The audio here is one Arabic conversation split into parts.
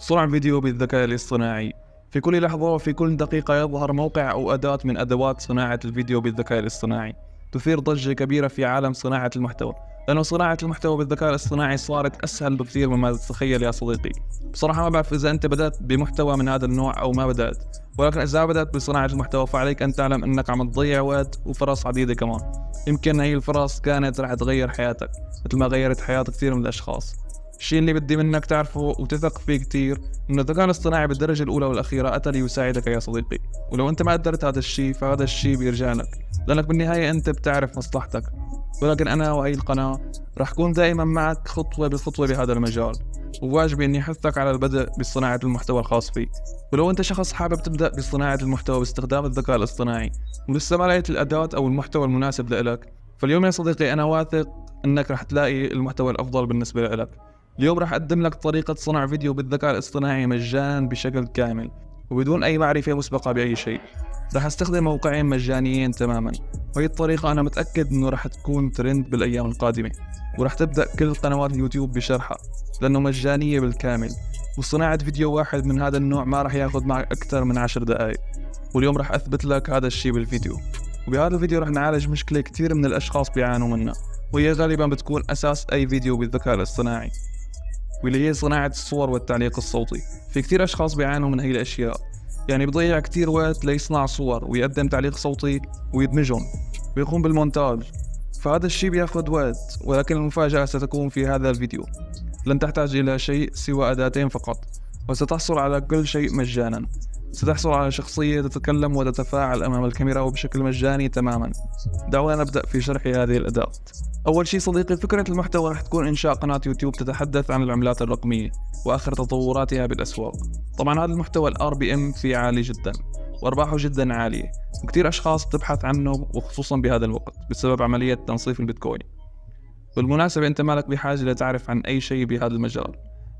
صنع فيديو بالذكاء الاصطناعي. في كل لحظة وفي كل دقيقة يظهر موقع أو أداة من أدوات صناعة الفيديو بالذكاء الاصطناعي تثير ضجة كبيرة في عالم صناعة المحتوى، لأنه صناعة المحتوى بالذكاء الاصطناعي صارت أسهل بكثير مما تتخيل يا صديقي. بصراحة ما بعرف إذا أنت بدأت بمحتوى من هذا النوع أو ما بدأت، ولكن إذا بدأت بصناعة المحتوى فعليك أن تعلم أنك عم تضيع وقت وفرص عديدة كمان. يمكن هي الفرص كانت رح تغير حياتك مثل ما غيرت حياة كثير من الأشخاص. الشيء اللي بدي منك تعرفه وتثق فيه كتير إنه الذكاء الاصطناعي بالدرجة الأولى والأخيرة أتى ليساعدك يا صديقي، ولو أنت ما قدرت هذا الشيء فهذا الشيء بيرجع لك، لأنك بالنهاية أنت بتعرف مصلحتك. ولكن أنا وهي القناة رح كون دائما معك خطوة بخطوة بهذا المجال، وواجبي إني أحثك على البدء بصناعة المحتوى الخاص فيك. ولو أنت شخص حابب تبدأ بصناعة المحتوى باستخدام الذكاء الاصطناعي ولسه ما لقيت الأداة أو المحتوى المناسب لإلك، فاليوم يا صديقي أنا واثق إنك رح تلاقي المحتوى الأفضل بالنسبة لإلك. اليوم راح أقدم لك طريقة صنع فيديو بالذكاء الاصطناعي مجانا بشكل كامل وبدون أي معرفة مسبقة بأي شيء. راح أستخدم موقعين مجانيين تماما، وهي الطريقة أنا متأكد إنه راح تكون ترند بالأيام القادمة، وراح تبدأ كل قنوات اليوتيوب بشرحها لأنه مجانية بالكامل. وصناعة فيديو واحد من هذا النوع ما راح ياخذ معك أكثر من 10 دقائق، واليوم راح أثبت لك هذا الشيء بالفيديو. وبهذا الفيديو راح نعالج مشكلة كثير من الأشخاص بيعانوا منها، وهي غالبا بتكون أساس أي فيديو بالذكاء الاصطناعي، واللي هي صناعة الصور والتعليق الصوتي. في كتير أشخاص بيعانوا من هي الأشياء، يعني بضيع كتير وقت ليصنع صور ويقدم تعليق صوتي ويدمجهم ويقوم بالمونتاج، فهذا الشيء بياخد وقت. ولكن المفاجأة ستكون في هذا الفيديو، لن تحتاج إلى شيء سوى أداتين فقط، وستحصل على كل شيء مجانا. ستحصل على شخصية تتكلم وتتفاعل أمام الكاميرا وبشكل مجاني تماما. دعونا نبدأ في شرح هذه الأداة. أول شيء صديقي، فكرة المحتوى رح تكون إنشاء قناة يوتيوب تتحدث عن العملات الرقمية وآخر تطوراتها بالأسواق. طبعا هذا المحتوى الRPM فيه عالي جدا وأرباحه جدا عالية، وكتير أشخاص تبحث عنه وخصوصا بهذا الوقت بسبب عملية تنصيف البيتكوين. بالمناسبة أنت مالك بحاجة لتعرف عن أي شيء بهذا المجال،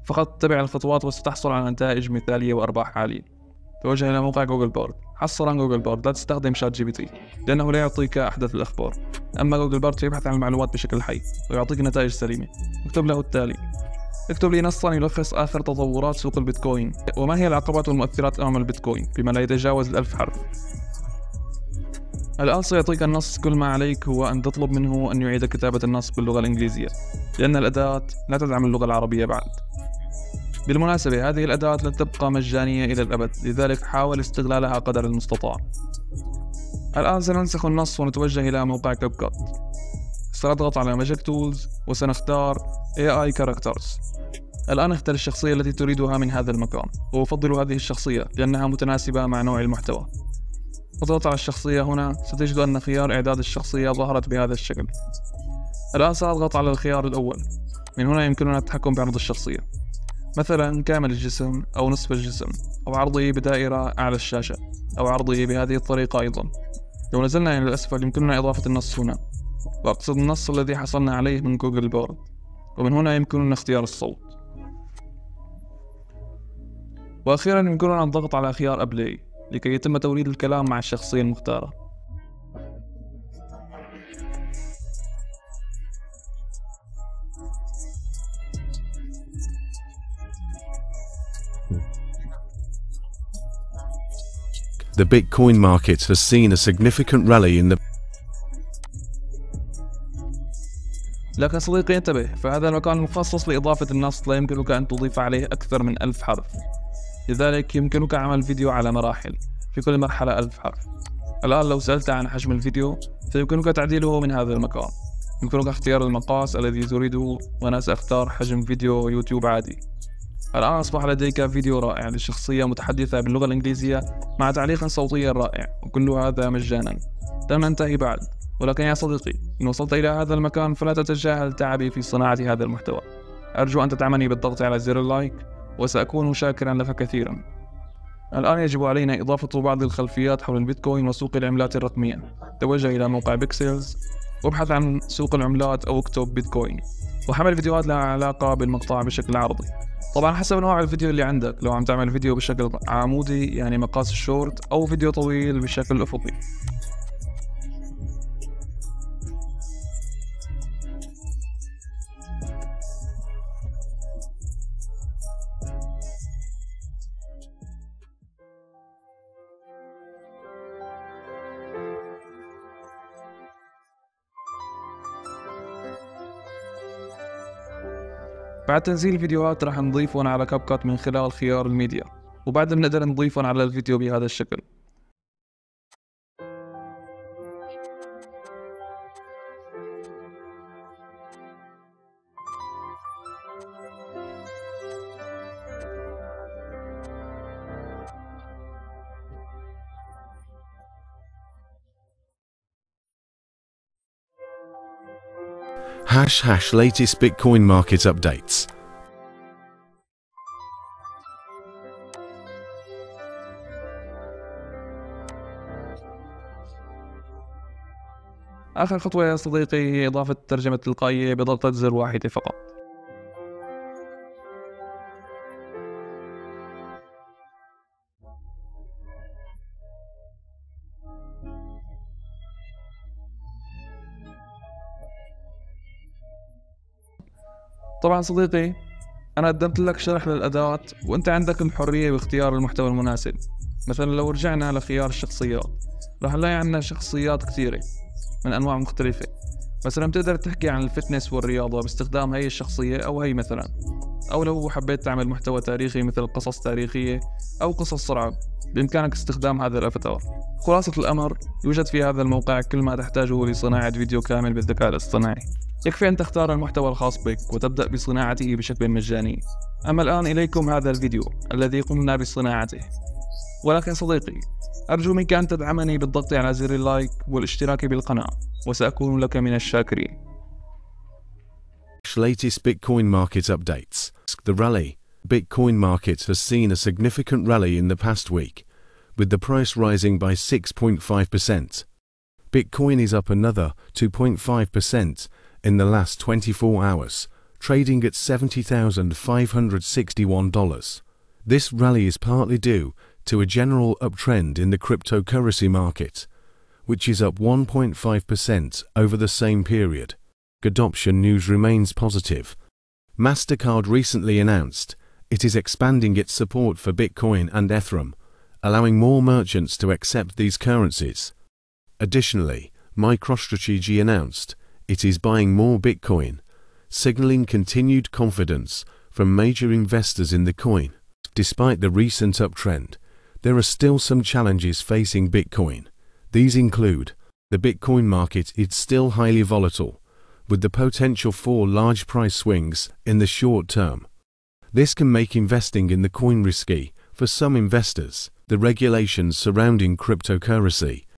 فقط اتبع الخطوات وستحصل على نتائج مثالية وأرباح عالية. توجه إلى موقع جوجل بارد. حصل عن جوجل بارد لا تستخدم شات GPT لأنه لا يعطيك أحدث الأخبار، أما جوجل بارد يبحث عن المعلومات بشكل حي ويعطيك نتائج سليمة. اكتب له التالي: اكتب لي نصا يلخص آخر تطورات سوق البيتكوين، وما هي العقبات والمؤثرات أمام البيتكوين بما لا يتجاوز 1000 حرف. الآن سيعطيك النص، كل ما عليك هو أن تطلب منه أن يعيد كتابة النص باللغة الإنجليزية لأن الأداة لا تدعم اللغة العربية بعد. بالمناسبة هذه الأداة لن تبقى مجانية إلى الأبد، لذلك حاول استغلالها قدر المستطاع. الآن سننسخ النص ونتوجه إلى موقع CapCut. سنضغط على Magic Tools وسنختار AI Characters. الآن اختر الشخصية التي تريدها من هذا المكان، وأفضل هذه الشخصية لأنها متناسبة مع نوع المحتوى. اضغط على الشخصية هنا، ستجد أن خيار إعداد الشخصية ظهرت بهذا الشكل. الآن سأضغط على الخيار الأول. من هنا يمكننا التحكم بعرض الشخصية، مثلا كامل الجسم أو نصف الجسم، أو عرضه بدائرة أعلى الشاشة، أو عرضه بهذه الطريقة أيضا. لو نزلنا إلى الأسفل يمكننا إضافة النص هنا، وأقصد النص الذي حصلنا عليه من جوجل بارد. ومن هنا يمكننا اختيار الصوت. وأخيرا يمكننا الضغط على خيار أبلاي لكي يتم توليد الكلام مع الشخصية المختارة. The Bitcoin market has seen a significant rally in the لكن صديقي انتبه، فهذا المكان مخصص لإضافة النص، لا يمكنك أن تضيف عليه أكثر من 1000 حرف، لذلك يمكنك عمل فيديو على مراحل، في كل مرحلة 1000 حرف. الآن لو سألت عن حجم الفيديو فيمكنك تعديله من هذا المكان. يمكنك اختيار المقاس الذي تريده، وأنا سأختار حجم فيديو يوتيوب عادي. الآن أصبح لديك فيديو رائع لشخصية متحدثة باللغة الإنجليزية مع تعليق صوتي رائع، وكل هذا مجانا. لم ننتهي بعد، ولكن يا صديقي إن وصلت إلى هذا المكان فلا تتجاهل تعبي في صناعة هذا المحتوى. أرجو أن تدعمني بالضغط على زر اللايك، وسأكون شاكرا لك كثيرا. الآن يجب علينا إضافة بعض الخلفيات حول البيتكوين وسوق العملات الرقمية. توجه إلى موقع بيكسلز وابحث عن سوق العملات أو اكتب بيتكوين، وحمل فيديوهات لها علاقة بالمقطع بشكل عرضي. طبعا حسب نوع الفيديو اللي عندك، لو عم تعمل فيديو بشكل عمودي يعني مقاس الشورت، أو فيديو طويل بشكل أفقي. بعد تنزيل الفيديوهات راح نضيفهم على كاب كات من خلال خيار الميديا، وبعدها بنقدر نضيفهم على الفيديو بهذا الشكل. # latest Bitcoin market updates. آخر خطوة يا صديقي هي إضافة الترجمة التلقائية بضغطة زر واحدة فقط. طبعا صديقي، أنا قدمت لك شرح للأداة وأنت عندك الحرية باختيار المحتوى المناسب. مثلا لو رجعنا لخيار الشخصيات راح نلاقي عنا شخصيات كثيرة من أنواع مختلفة. مثلا بتقدر تحكي عن الفتنس والرياضة باستخدام هي الشخصية أو هي مثلا، أو لو حبيت تعمل محتوى تاريخي مثل قصص تاريخية أو قصص سرعة بإمكانك استخدام هذا الأفاتار. خلاصة الأمر، يوجد في هذا الموقع كل ما تحتاجه لصناعة فيديو كامل بالذكاء الاصطناعي. يكفي أن تختار المحتوى الخاص بك وتبدأ بصناعته بشكل مجاني. أما الآن إليكم هذا الفيديو الذي قمنا بصناعته. ولكن صديقي، أرجو منك أن تدعمني بالضغط على زر اللايك والاشتراك بالقناة، وسأكون لك من الشاكرين. Latest Bitcoin market updates. The rally. Bitcoin market has seen a significant rally in the past week, with the price rising by 6.5%. Bitcoin is up another 2.5% in the last 24 hours, trading at $70,561. This rally is partly due to a general uptrend in the cryptocurrency market, which is up 1.5% over the same period. Adoption news remains positive. MasterCard recently announced it is expanding its support for Bitcoin and Ethereum, allowing more merchants to accept these currencies. Additionally, MicroStrategy announced it is buying more Bitcoin, signaling continued confidence from major investors in the coin. Despite the recent uptrend, there are still some challenges facing Bitcoin. These include the Bitcoin market is still highly volatile, with the potential for large price swings in the short term. This can make investing in the coin risky for some investors. The regulations surrounding cryptocurrency